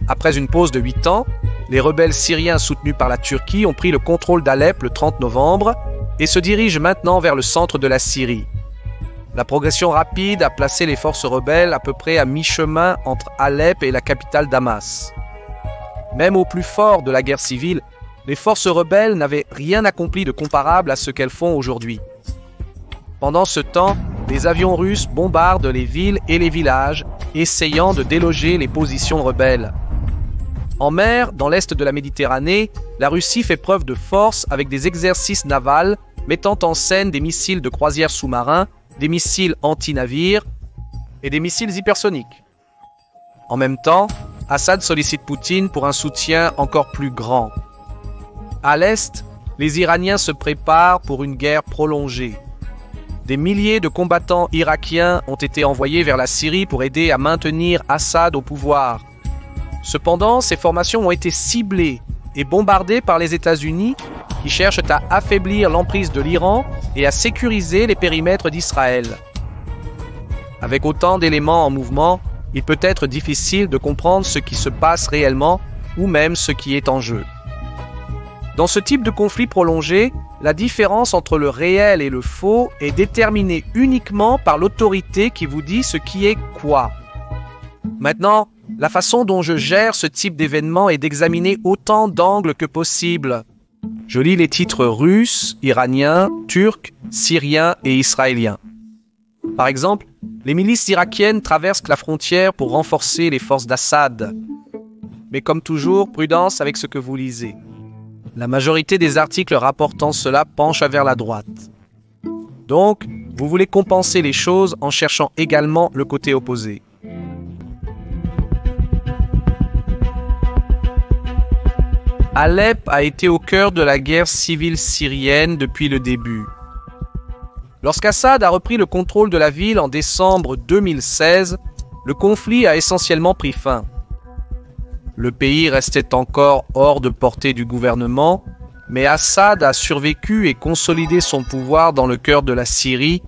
Après une pause de 8 ans, les rebelles syriens soutenus par la Turquie ont pris le contrôle d'Alep le 30 novembre et se dirigent maintenant vers le centre de la Syrie. La progression rapide a placé les forces rebelles à peu près à mi-chemin entre Alep et la capitale Damas. Même au plus fort de la guerre civile, les forces rebelles n'avaient rien accompli de comparable à ce qu'elles font aujourd'hui. Pendant ce temps, les avions russes bombardent les villes et les villages, essayant de déloger les positions rebelles. En mer, dans l'est de la Méditerranée, la Russie fait preuve de force avec des exercices navals mettant en scène des missiles de croisière sous-marins, des missiles anti-navires et des missiles hypersoniques. En même temps, Assad sollicite Poutine pour un soutien encore plus grand. À l'est, les Iraniens se préparent pour une guerre prolongée. Des milliers de combattants irakiens ont été envoyés vers la Syrie pour aider à maintenir Assad au pouvoir. Cependant, ces formations ont été ciblées et bombardées par les États-Unis qui cherchent à affaiblir l'emprise de l'Iran et à sécuriser les périmètres d'Israël. Avec autant d'éléments en mouvement, il peut être difficile de comprendre ce qui se passe réellement ou même ce qui est en jeu. Dans ce type de conflit prolongé, la différence entre le réel et le faux est déterminée uniquement par l'autorité qui vous dit ce qui est quoi. Maintenant, la façon dont je gère ce type d'événement est d'examiner autant d'angles que possible. Je lis les titres russes, iraniens, turcs, syriens et israéliens. Par exemple, les milices irakiennes traversent la frontière pour renforcer les forces d'Assad. Mais comme toujours, prudence avec ce que vous lisez. La majorité des articles rapportant cela penchent vers la droite. Donc, vous voulez compenser les choses en cherchant également le côté opposé. Alep a été au cœur de la guerre civile syrienne depuis le début. Lorsqu'Assad a repris le contrôle de la ville en décembre 2016, le conflit a essentiellement pris fin. Le pays restait encore hors de portée du gouvernement, mais Assad a survécu et consolidé son pouvoir dans le cœur de la Syrie,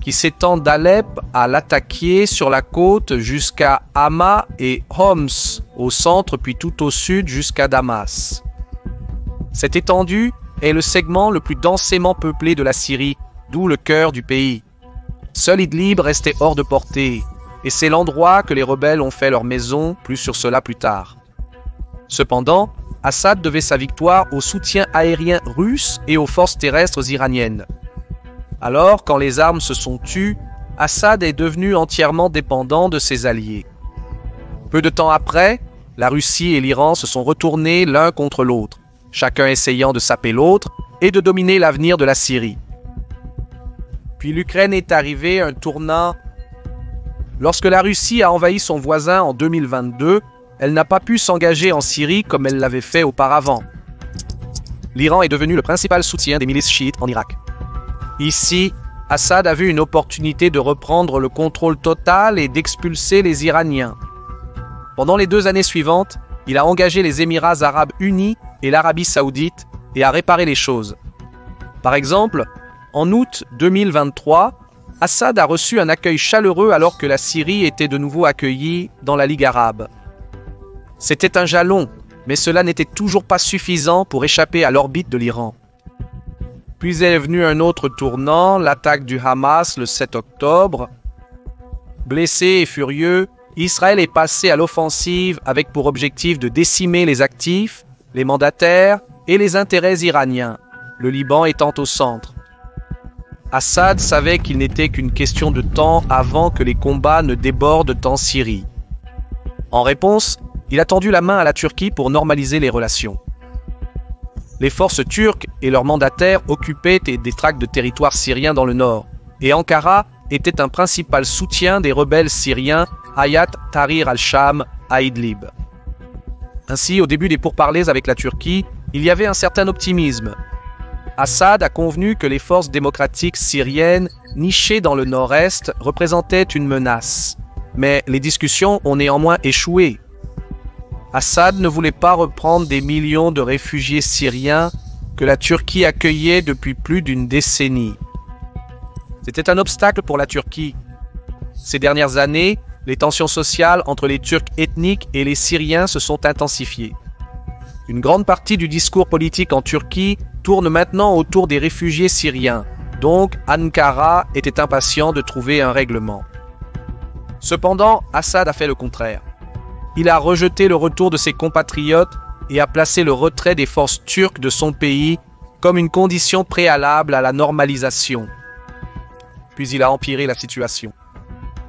qui s'étend d'Alep à Latakia sur la côte jusqu'à Hama et Homs au centre puis tout au sud jusqu'à Damas. Cette étendue est le segment le plus densément peuplé de la Syrie, d'où le cœur du pays. Seul Idlib restait hors de portée, et c'est l'endroit que les rebelles ont fait leur maison, plus sur cela plus tard. Cependant, Assad devait sa victoire au soutien aérien russe et aux forces terrestres iraniennes. Alors, quand les armes se sont tues, Assad est devenu entièrement dépendant de ses alliés. Peu de temps après, la Russie et l'Iran se sont retournés l'un contre l'autre, chacun essayant de saper l'autre et de dominer l'avenir de la Syrie. Puis l'Ukraine est arrivée à un tournant. Lorsque la Russie a envahi son voisin en 2022, elle n'a pas pu s'engager en Syrie comme elle l'avait fait auparavant. L'Iran est devenu le principal soutien des milices chiites en Irak. Ici, Assad a vu une opportunité de reprendre le contrôle total et d'expulser les Iraniens. Pendant les 2 années suivantes, il a engagé les Émirats arabes unis et l'Arabie saoudite et a réparé les choses. Par exemple, en août 2023, Assad a reçu un accueil chaleureux alors que la Syrie était de nouveau accueillie dans la Ligue arabe. C'était un jalon, mais cela n'était toujours pas suffisant pour échapper à l'orbite de l'Iran. Puis est venu un autre tournant, l'attaque du Hamas le 7 octobre. Blessé et furieux, Israël est passé à l'offensive avec pour objectif de décimer les actifs, les mandataires et les intérêts iraniens, le Liban étant au centre. Assad savait qu'il n'était qu'une question de temps avant que les combats ne débordent en Syrie. En réponse, il a tendu la main à la Turquie pour normaliser les relations. Les forces turques et leurs mandataires occupaient des tracts de territoire syriens dans le nord, et Ankara était un principal soutien des rebelles syriens Hayat Tahrir al-Sham à Idlib. Ainsi, au début des pourparlers avec la Turquie, il y avait un certain optimisme. Assad a convenu que les forces démocratiques syriennes, nichées dans le nord-est, représentaient une menace. Mais les discussions ont néanmoins échoué. Assad ne voulait pas reprendre des millions de réfugiés syriens que la Turquie accueillait depuis plus d'une décennie. C'était un obstacle pour la Turquie. Ces dernières années, les tensions sociales entre les Turcs ethniques et les Syriens se sont intensifiées. Une grande partie du discours politique en Turquie tourne maintenant autour des réfugiés syriens, donc Ankara était impatient de trouver un règlement. Cependant, Assad a fait le contraire. Il a rejeté le retour de ses compatriotes et a placé le retrait des forces turques de son pays comme une condition préalable à la normalisation. Puis il a empiré la situation.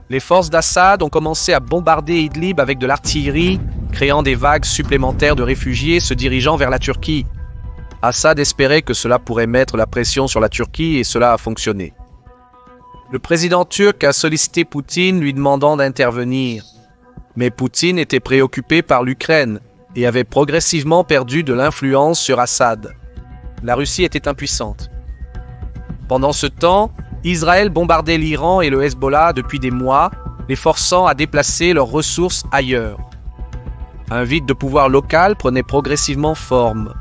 Les forces d'Assad ont commencé à bombarder Idlib avec de l'artillerie, créant des vagues supplémentaires de réfugiés se dirigeant vers la Turquie. Assad espérait que cela pourrait mettre la pression sur la Turquie et cela a fonctionné. Le président turc a sollicité Poutine lui demandant d'intervenir. Mais Poutine était préoccupé par l'Ukraine et avait progressivement perdu de l'influence sur Assad. La Russie était impuissante. Pendant ce temps, Israël bombardait l'Iran et le Hezbollah depuis des mois, les forçant à déplacer leurs ressources ailleurs. Un vide de pouvoir local prenait progressivement forme.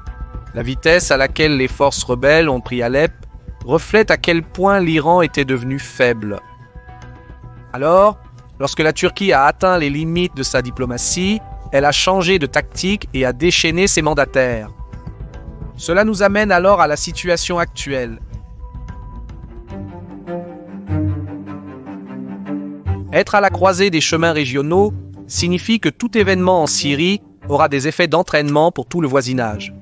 La vitesse à laquelle les forces rebelles ont pris Alep reflète à quel point l'Iran était devenu faible. Alors, lorsque la Turquie a atteint les limites de sa diplomatie, elle a changé de tactique et a déchaîné ses mandataires. Cela nous amène alors à la situation actuelle. Être à la croisée des chemins régionaux signifie que tout événement en Syrie aura des effets d'entraînement pour tout le voisinage.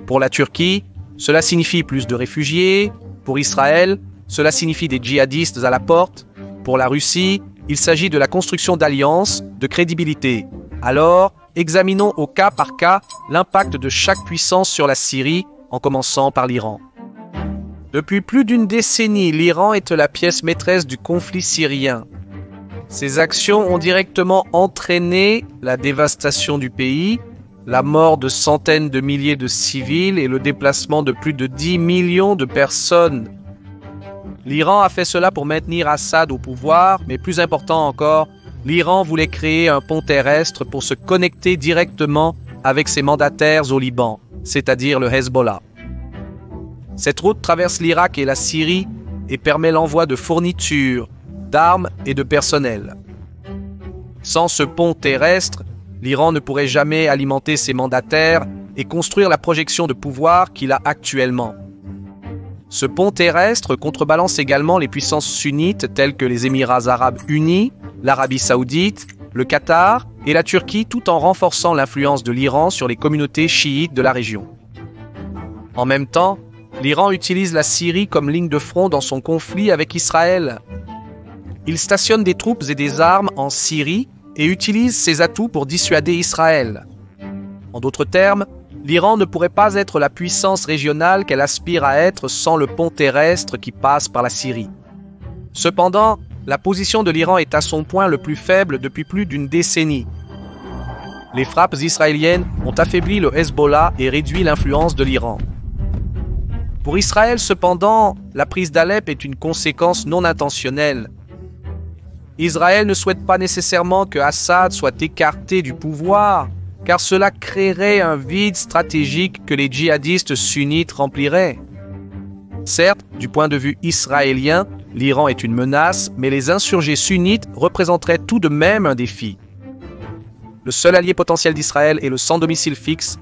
Pour la Turquie, cela signifie plus de réfugiés. Pour Israël, cela signifie des djihadistes à la porte. Pour la Russie, il s'agit de la construction d'alliances, de crédibilité. Alors, examinons au cas par cas l'impact de chaque puissance sur la Syrie, en commençant par l'Iran. Depuis plus d'une décennie, l'Iran est la pièce maîtresse du conflit syrien. Ces actions ont directement entraîné la dévastation du pays, la mort de centaines de milliers de civils et le déplacement de plus de 10 millions de personnes. L'Iran a fait cela pour maintenir Assad au pouvoir, mais plus important encore, l'Iran voulait créer un pont terrestre pour se connecter directement avec ses mandataires au Liban, c'est-à-dire le Hezbollah. Cette route traverse l'Irak et la Syrie et permet l'envoi de fournitures, d'armes et de personnel. Sans ce pont terrestre, l'Iran ne pourrait jamais alimenter ses mandataires et construire la projection de pouvoir qu'il a actuellement. Ce pont terrestre contrebalance également les puissances sunnites telles que les Émirats arabes unis, l'Arabie saoudite, le Qatar et la Turquie, tout en renforçant l'influence de l'Iran sur les communautés chiites de la région. En même temps, l'Iran utilise la Syrie comme ligne de front dans son conflit avec Israël. Il stationne des troupes et des armes en Syrie et utilise ses atouts pour dissuader Israël. En d'autres termes, l'Iran ne pourrait pas être la puissance régionale qu'elle aspire à être sans le pont terrestre qui passe par la Syrie. Cependant, la position de l'Iran est à son point le plus faible depuis plus d'une décennie. Les frappes israéliennes ont affaibli le Hezbollah et réduit l'influence de l'Iran. Pour Israël, cependant, la prise d'Alep est une conséquence non intentionnelle. Israël ne souhaite pas nécessairement que Assad soit écarté du pouvoir, car cela créerait un vide stratégique que les djihadistes sunnites rempliraient. Certes, du point de vue israélien, l'Iran est une menace, mais les insurgés sunnites représenteraient tout de même un défi. Le seul allié potentiel d'Israël est le sans-domicile fixe.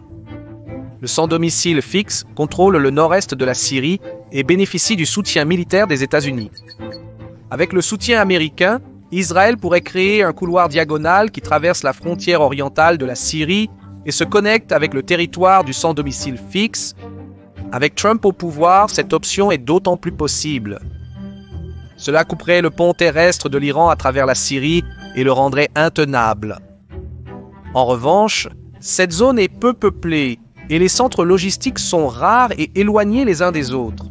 Le sans-domicile fixe contrôle le nord-est de la Syrie et bénéficie du soutien militaire des États-Unis. Avec le soutien américain, Israël pourrait créer un couloir diagonal qui traverse la frontière orientale de la Syrie et se connecte avec le territoire du sans-domicile fixe. Avec Trump au pouvoir, cette option est d'autant plus possible. Cela couperait le pont terrestre de l'Iran à travers la Syrie et le rendrait intenable. En revanche, cette zone est peu peuplée et les centres logistiques sont rares et éloignés les uns des autres.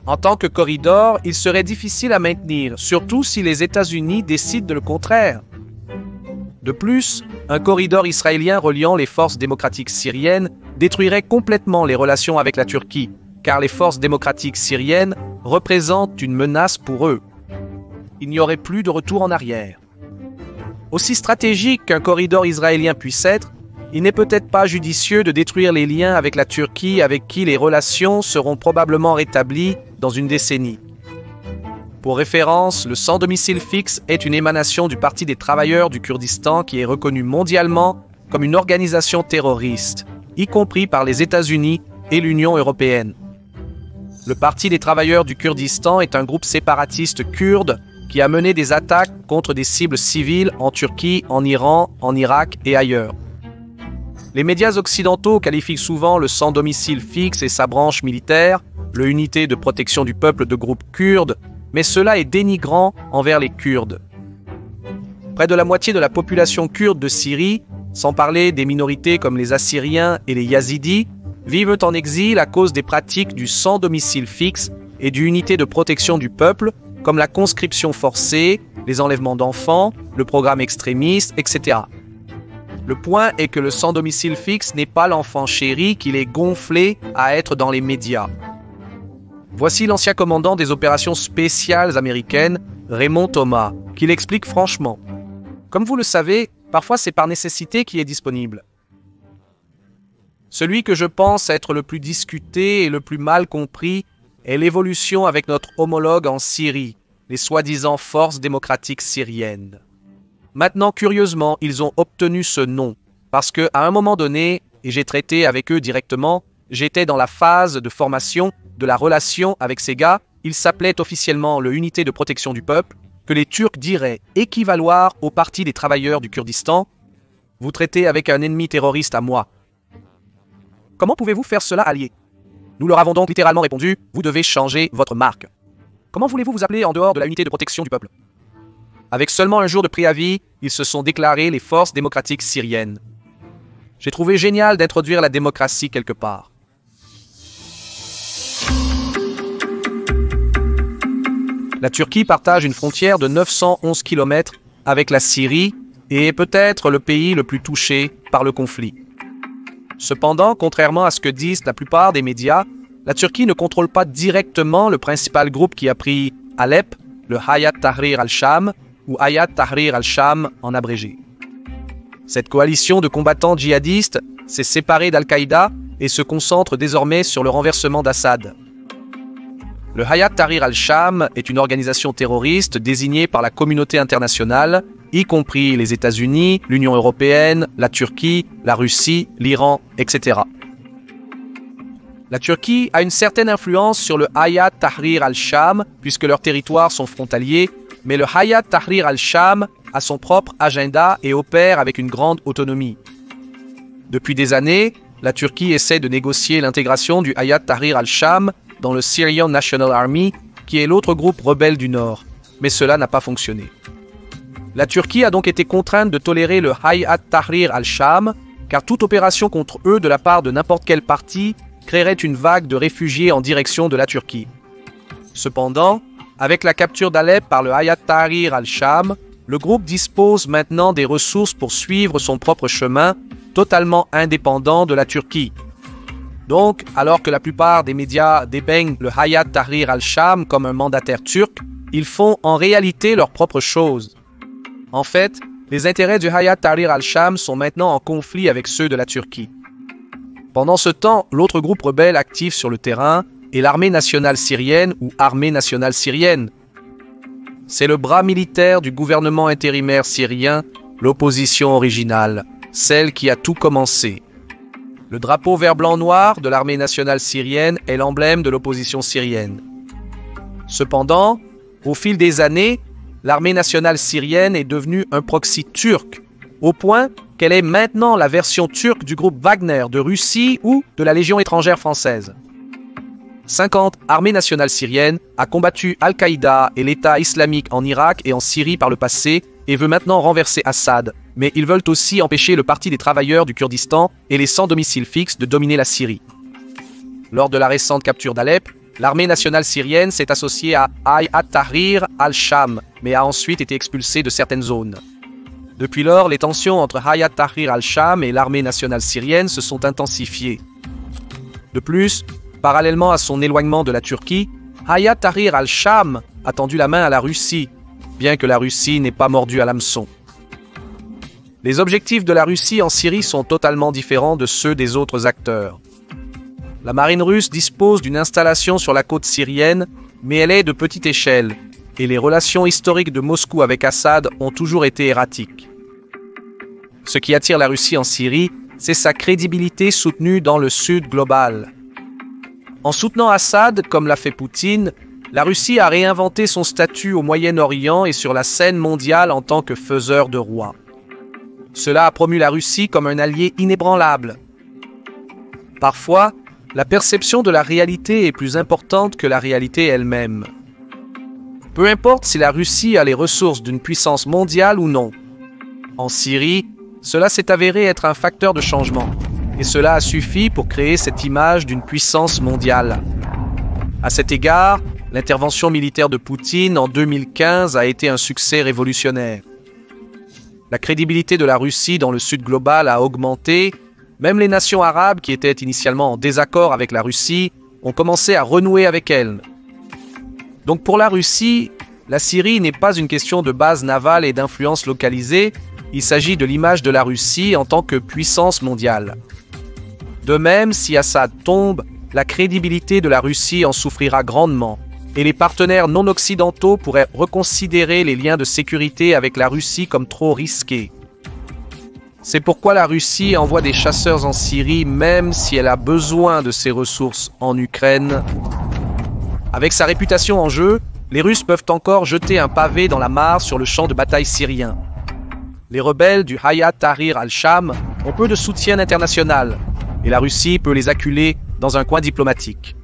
En tant que corridor, il serait difficile à maintenir, surtout si les États-Unis décident de le contraire. De plus, un corridor israélien reliant les forces démocratiques syriennes détruirait complètement les relations avec la Turquie, car les forces démocratiques syriennes représentent une menace pour eux. Il n'y aurait plus de retour en arrière. Aussi stratégique qu'un corridor israélien puisse être, il n'est peut-être pas judicieux de détruire les liens avec la Turquie avec qui les relations seront probablement rétablies dans une décennie. Pour référence, le sans domicile fixe est une émanation du Parti des travailleurs du Kurdistan qui est reconnu mondialement comme une organisation terroriste, y compris par les États-Unis et l'Union européenne. Le Parti des travailleurs du Kurdistan est un groupe séparatiste kurde qui a mené des attaques contre des cibles civiles en Turquie, en Iran, en Irak et ailleurs. Les médias occidentaux qualifient souvent le sans domicile fixe et sa branche militaire, le Unité de protection du peuple de groupe kurde, mais cela est dénigrant envers les Kurdes. Près de la moitié de la population kurde de Syrie, sans parler des minorités comme les Assyriens et les Yazidis, vivent en exil à cause des pratiques du sans domicile fixe et du Unité de protection du peuple, comme la conscription forcée, les enlèvements d'enfants, le programme extrémiste, etc. Le point est que le sans domicile fixe n'est pas l'enfant chéri qu'il est gonflé à être dans les médias. Voici l'ancien commandant des opérations spéciales américaines, Raymond Thomas, qui l'explique franchement. Comme vous le savez, parfois c'est par nécessité qu'il est disponible. Celui que je pense être le plus discuté et le plus mal compris est l'évolution avec notre homologue en Syrie, les soi-disant forces démocratiques syriennes. Maintenant, curieusement, ils ont obtenu ce nom, parce qu'à un moment donné, et j'ai traité avec eux directement, j'étais dans la phase de formation de la relation avec ces gars, ils s'appelaient officiellement le Unité de protection du peuple, que les Turcs diraient équivaloir au Parti des travailleurs du Kurdistan. Vous traitez avec un ennemi terroriste à moi. Comment pouvez-vous faire cela, allié? Nous leur avons donc littéralement répondu, vous devez changer votre marque. Comment voulez-vous vous appeler en dehors de la Unité de protection du peuple? Avec seulement un jour de préavis, ils se sont déclarés les forces démocratiques syriennes. J'ai trouvé génial d'introduire la démocratie quelque part. La Turquie partage une frontière de 911 km avec la Syrie et est peut-être le pays le plus touché par le conflit. Cependant, contrairement à ce que disent la plupart des médias, la Turquie ne contrôle pas directement le principal groupe qui a pris Alep, le Hayat Tahrir al-Sham, ou Hayat Tahrir al-Sham en abrégé. Cette coalition de combattants djihadistes s'est séparée d'Al-Qaïda et se concentre désormais sur le renversement d'Assad. Le Hayat Tahrir al-Sham est une organisation terroriste désignée par la communauté internationale, y compris les États-Unis, l'Union européenne, la Turquie, la Russie, l'Iran, etc. La Turquie a une certaine influence sur le Hayat Tahrir al-Sham puisque leurs territoires sont frontaliers, mais le Hayat Tahrir al-Sham a son propre agenda et opère avec une grande autonomie. Depuis des années, la Turquie essaie de négocier l'intégration du Hayat Tahrir al-Sham dans le Syrian National Army, qui est l'autre groupe rebelle du Nord, mais cela n'a pas fonctionné. La Turquie a donc été contrainte de tolérer le Hayat Tahrir al-Sham, car toute opération contre eux de la part de n'importe quel parti créerait une vague de réfugiés en direction de la Turquie. Cependant, avec la capture d'Alep par le Hayat Tahrir al-Sham, le groupe dispose maintenant des ressources pour suivre son propre chemin, totalement indépendant de la Turquie. Donc, alors que la plupart des médias dépeignent le Hayat Tahrir al-Sham comme un mandataire turc, ils font en réalité leur propre chose. En fait, les intérêts du Hayat Tahrir al-Sham sont maintenant en conflit avec ceux de la Turquie. Pendant ce temps, l'autre groupe rebelle actif sur le terrain est l'armée nationale syrienne ou armée nationale syrienne. C'est le bras militaire du gouvernement intérimaire syrien, l'opposition originale, celle qui a tout commencé. Le drapeau vert-blanc-noir de l'armée nationale syrienne est l'emblème de l'opposition syrienne. Cependant, au fil des années, l'armée nationale syrienne est devenue un proxy turc, au point qu'elle est maintenant la version turque du groupe Wagner de Russie ou de la Légion étrangère française. 50 armées nationales syriennes a combattu Al-Qaïda et l'État islamique en Irak et en Syrie par le passé et veut maintenant renverser Assad, mais ils veulent aussi empêcher le Parti des travailleurs du Kurdistan et les sans domicile fixe de dominer la Syrie. Lors de la récente capture d'Alep, l'armée nationale syrienne s'est associée à Hayat Tahrir al-Sham, mais a ensuite été expulsée de certaines zones. Depuis lors, les tensions entre Hayat Tahrir al-Sham et l'armée nationale syrienne se sont intensifiées. De plus, parallèlement à son éloignement de la Turquie, Hayat Tahrir al-Sham a tendu la main à la Russie, bien que la Russie n'ait pas mordu à l'hameçon. Les objectifs de la Russie en Syrie sont totalement différents de ceux des autres acteurs. La marine russe dispose d'une installation sur la côte syrienne, mais elle est de petite échelle, et les relations historiques de Moscou avec Assad ont toujours été erratiques. Ce qui attire la Russie en Syrie, c'est sa crédibilité soutenue dans le Sud global. En soutenant Assad, comme l'a fait Poutine, la Russie a réinventé son statut au Moyen-Orient et sur la scène mondiale en tant que faiseur de rois. Cela a promu la Russie comme un allié inébranlable. Parfois, la perception de la réalité est plus importante que la réalité elle-même. Peu importe si la Russie a les ressources d'une puissance mondiale ou non. En Syrie, cela s'est avéré être un facteur de changement, et cela a suffi pour créer cette image d'une puissance mondiale. À cet égard, l'intervention militaire de Poutine en 2015 a été un succès révolutionnaire. La crédibilité de la Russie dans le Sud global a augmenté. Même les nations arabes qui étaient initialement en désaccord avec la Russie ont commencé à renouer avec elle. Donc pour la Russie, la Syrie n'est pas une question de base navale et d'influence localisée, il s'agit de l'image de la Russie en tant que puissance mondiale. De même, si Assad tombe, la crédibilité de la Russie en souffrira grandement, et les partenaires non occidentaux pourraient reconsidérer les liens de sécurité avec la Russie comme trop risqués. C'est pourquoi la Russie envoie des chasseurs en Syrie même si elle a besoin de ses ressources en Ukraine. Avec sa réputation en jeu, les Russes peuvent encore jeter un pavé dans la mare sur le champ de bataille syrien. Les rebelles du Hayat Tahrir al-Sham ont peu de soutien international, et la Russie peut les acculer dans un coin diplomatique.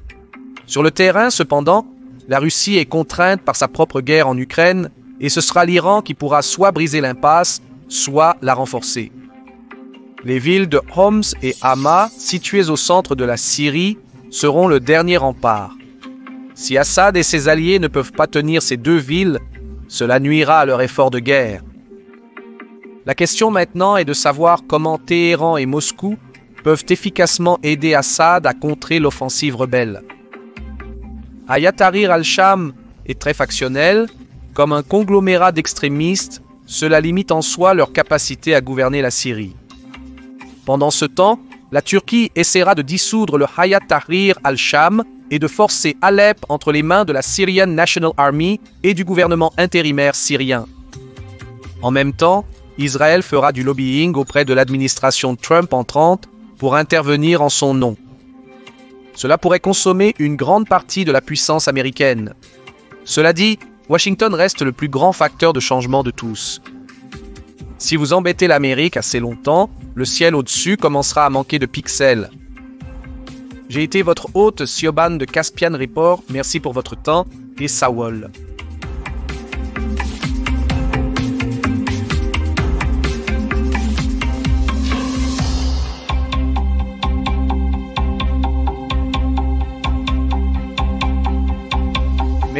Sur le terrain, cependant, la Russie est contrainte par sa propre guerre en Ukraine, et ce sera l'Iran qui pourra soit briser l'impasse, soit la renforcer. Les villes de Homs et Hama, situées au centre de la Syrie, seront le dernier rempart. Si Assad et ses alliés ne peuvent pas tenir ces deux villes, cela nuira à leur effort de guerre. La question maintenant est de savoir comment Téhéran et Moscou peuvent efficacement aider Assad à contrer l'offensive rebelle. Hayat Tahrir al-Sham est très factionnel. Comme un conglomérat d'extrémistes, cela limite en soi leur capacité à gouverner la Syrie. Pendant ce temps, la Turquie essaiera de dissoudre le Hayat Tahrir al-Sham et de forcer Alep entre les mains de la Syrian National Army et du gouvernement intérimaire syrien. En même temps, Israël fera du lobbying auprès de l'administration Trump entrante pour intervenir en son nom. Cela pourrait consommer une grande partie de la puissance américaine. Cela dit, Washington reste le plus grand facteur de changement de tous. Si vous embêtez l'Amérique assez longtemps, le ciel au-dessus commencera à manquer de pixels. J'ai été votre hôte Siobhan de Caspian Report. Merci pour votre temps et Sawol.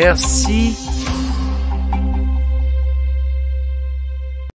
Merci